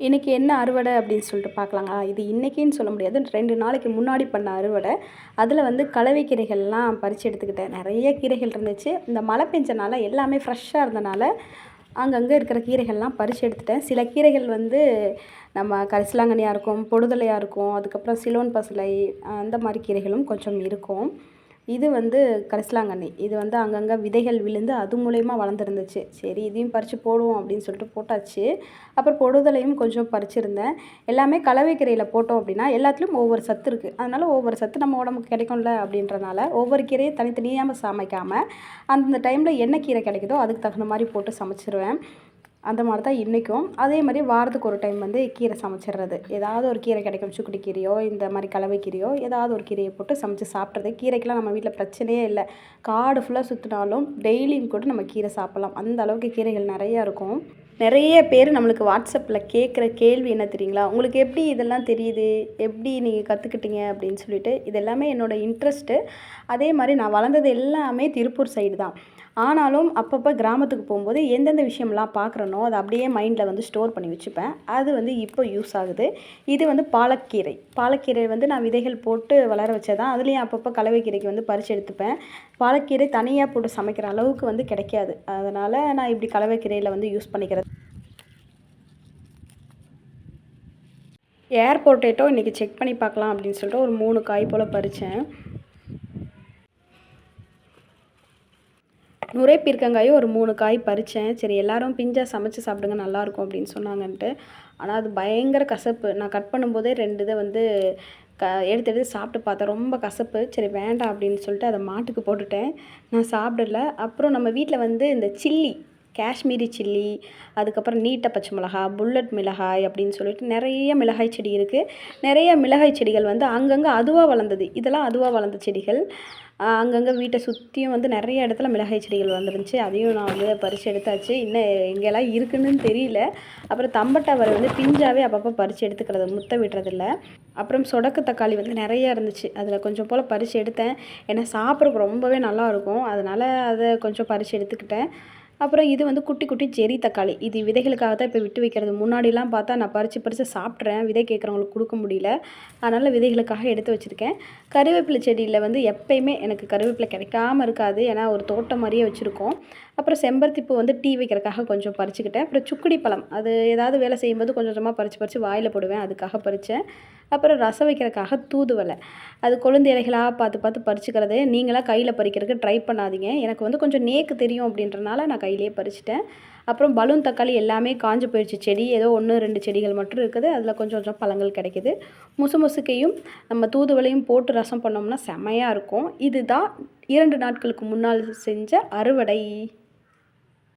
இன்றைக்கி என்ன அறுவடை அப்படின்னு சொல்லிட்டு பார்க்கலாங்களா? இது இன்றைக்கின்னு சொல்ல முடியாது. 2 நாளைக்கு முன்னாடி பண்ண அறுவடை. அதில் வந்து கலவை கீரைகள்லாம் பறித்து எடுத்துக்கிட்டேன். நிறைய கீரைகள் இருந்துச்சு. இந்த மழை பெஞ்சனால எல்லாமே ஃப்ரெஷ்ஷாக இருந்தனால, அங்கங்கே இருக்கிற கீரைகள்லாம் பறித்து எடுத்துட்டேன். சில கீரைகள் வந்து நம்ம கரிசலாங்கண்ணியாக இருக்கும், பொடுதலையாக இருக்கும், அதுக்கப்புறம் சிலோன் பசலை அந்த மாதிரி கீரைகளும் கொஞ்சம் இருக்கும். இது வந்து கரிசலாங்கண்ணி. இது வந்து அங்கங்கே விதைகள் விழுந்து அது மூலயமா வளர்ந்துருந்துச்சு. சரி இதையும் பறித்து போடுவோம் அப்படின்னு சொல்லிட்டு போட்டாச்சு. அப்புறம் பொடுதலையும் கொஞ்சம் பறிச்சிருந்தேன். எல்லாமே கலவை கீரையில் போட்டோம் அப்படின்னா எல்லாத்துலேயும் ஒவ்வொரு சத்து இருக்குது. அதனால் ஒவ்வொரு சத்து நம்ம உடம்புக்கு கிடைக்கும்ல அப்படின்றனால ஒவ்வொரு கீரையும் தனித்தனியாக சமைக்காமல் அந்தந்த டைமில் என்ன கீரை கிடைக்குதோ அதுக்கு தகுந்த மாதிரி போட்டு சமைச்சிருவேன். அந்த மாதிரி தான் இன்றைக்கும். அதே மாதிரி வாரத்துக்கு ஒரு டைம் வந்து கீரை சமைச்சிடுறது. ஏதாவது ஒரு கீரை கிடைக்கும். சுக்குட்டி கீரையோ இந்த மாதிரி கலவை கீரையோ ஏதாவது ஒரு கீரையை போட்டு சமைச்சு சாப்பிட்றது. கீரைக்கெலாம் நம்ம வீட்டில் பிரச்சனையே இல்லை. காடு ஃபுல்லாக சுற்றினாலும் டெய்லியும் கூட நம்ம கீரை சாப்பிட்லாம். அந்த அளவுக்கு கீரைகள் நிறையா இருக்கும். நிறைய பேர் நம்மளுக்கு வாட்ஸ்அப்பில் கேட்குற கேள்வி என்ன தெரியுங்களா? உங்களுக்கு எப்படி இதெல்லாம் தெரியுது? எப்படி நீங்கள் கற்றுக்கிட்டீங்க அப்படின்னு சொல்லிட்டு. இது எல்லாமே என்னோடய இன்ட்ரெஸ்ட்டு. அதே மாதிரி நான் வளர்ந்தது எல்லாமே திருப்பூர் சைடு தான். ஆனாலும் அப்பப்போ கிராமத்துக்கு போகும்போது எந்தெந்த விஷயம்லாம் பார்க்குறனோ அதை அப்படியே மைண்டில் வந்து ஸ்டோர் பண்ணி வச்சுப்பேன். அது வந்து இப்போ யூஸ் ஆகுது. இது வந்து பாலக்கீரை. பாலக்கீரை வந்து நான் விதைகள் போட்டு வளர வச்சதான். அதுலேயும் அப்பப்போ கலவை கீரைக்கு வந்து பறித்து எடுத்துப்பேன். பாலக்கீரை தனியாக போட்டு சமைக்கிற அளவுக்கு வந்து கிடைக்காது. அதனால் நான் இப்படி கலவை கீரையில் வந்து யூஸ் பண்ணிக்கிறது. ஏர் பொட்டேட்டோ இன்றைக்கி செக் பண்ணி பார்க்கலாம் அப்படின்னு சொல்லிட்டு ஒரு 3 காய் போல் பறித்தேன். நுரை பீர்க்கங்காயும் ஒரு 3 காய் பறித்தேன். சரி எல்லோரும் பிஞ்சா சமைச்சு சாப்பிடுங்க நல்லாயிருக்கும் அப்படின்னு சொன்னாங்கன்ட்டு. ஆனால் அது பயங்கர கசப்பு. நான் கட் பண்ணும்போதே 2 இதை வந்து எடுத்து எடுத்து சாப்பிட்டு பார்த்தேன். ரொம்ப கசப்பு. சரி வேண்டாம் அப்படின்னு சொல்லிட்டு அதை மாட்டுக்கு போட்டுட்டேன். நான் சாப்பிடல. அப்புறம் நம்ம வீட்டில் வந்து இந்த சில்லி, காஷ்மீரி சில்லி, அதுக்கப்புறம் நீட்ட பச்சை மிளகா, புல்லட் மிளகாய் அப்படின்னு சொல்லிட்டு நிறைய மிளகாய் செடி இருக்குது. நிறைய மிளகாய் செடிகள் வந்து அங்கங்கே அதுவாக வளர்ந்தது. இதெல்லாம் அதுவாக வளர்ந்த செடிகள். அங்கங்கே வீட்டை சுற்றியும் வந்து நிறைய இடத்துல மிளகாய் செடிகள் வந்துருந்துச்சு. அதையும் நான் வந்து பறித்து எடுத்தாச்சு. இன்னும் எங்கெல்லாம் இருக்குதுன்னு தெரியல. அப்புறம் தம்பட்டவரை வந்து பிஞ்சாவே அப்பப்போ பறித்து எடுத்துக்கிறது, முத்த விடுறதில்ல. அப்புறம் சொடக்கு தக்காளி வந்து நிறையா இருந்துச்சு. அதில் கொஞ்சம் போல் பறித்து எடுத்தேன். ஏன்னா சாப்பிட்றதுக்கு ரொம்பவே நல்லாயிருக்கும். அதனால் அதை கொஞ்சம் பறித்து எடுத்துக்கிட்டேன். அப்புறம் இது வந்து குட்டி குட்டி செரி தக்காளி. இது விதைகளுக்காக தான் இப்போ விட்டு வைக்கிறது. முன்னாடிலாம் பார்த்தா நான் பறித்து சாப்பிட்றேன். விதை கேட்குறவங்களுக்கு கொடுக்க முடியல. அதனால் விதைகளுக்காக எடுத்து வச்சுருக்கேன். கருவேப்பிலை செடியில் வந்து எப்பயுமே எனக்கு கருவேப்பிலை கிடைக்காம இருக்காது. ஏன்னா ஒரு தோட்டம் மாதிரியே வச்சுருக்கோம். அப்புறம் செம்பருத்தி பூ வந்து டீ வைக்கிறதுக்காக கொஞ்சம் பறிச்சுக்கிட்டேன். அப்புறம் சுக்குடி பழம், அது ஏதாவது வேலை செய்யும்போது கொஞ்சம் கொஞ்சமாக பறித்து வாயில் போடுவேன். அதுக்காக பறித்தேன். அப்புறம் ரசம் வைக்கிறதுக்காக தூதுவளை. அது கொழுந்து இலைகளாக பார்த்து பார்த்து பறிச்சுக்கிறது. நீங்களாம் கையில் பறிக்கிறதுக்கு ட்ரை பண்ணாதீங்க. எனக்கு வந்து கொஞ்சம் நேக்கு தெரியும் அப்படின்றனால நான் கையிலேயே பறிச்சிட்டேன். அப்புறம் பலூன் தக்காளி எல்லாமே காஞ்சு போயிடுச்சு செடி. ஏதோ 1, 2 செடிகள் மட்டும் இருக்குது. அதில் கொஞ்சம் கொஞ்சம் பழங்கள் கிடைக்கிது. முசுமுசுக்கையும் நம்ம தூதுவளையும் போட்டு ரசம் பண்ணோம்னா செமையாக இருக்கும். இதுதான் 2 நாட்களுக்கு முன்னால் செஞ்ச அறுவடை.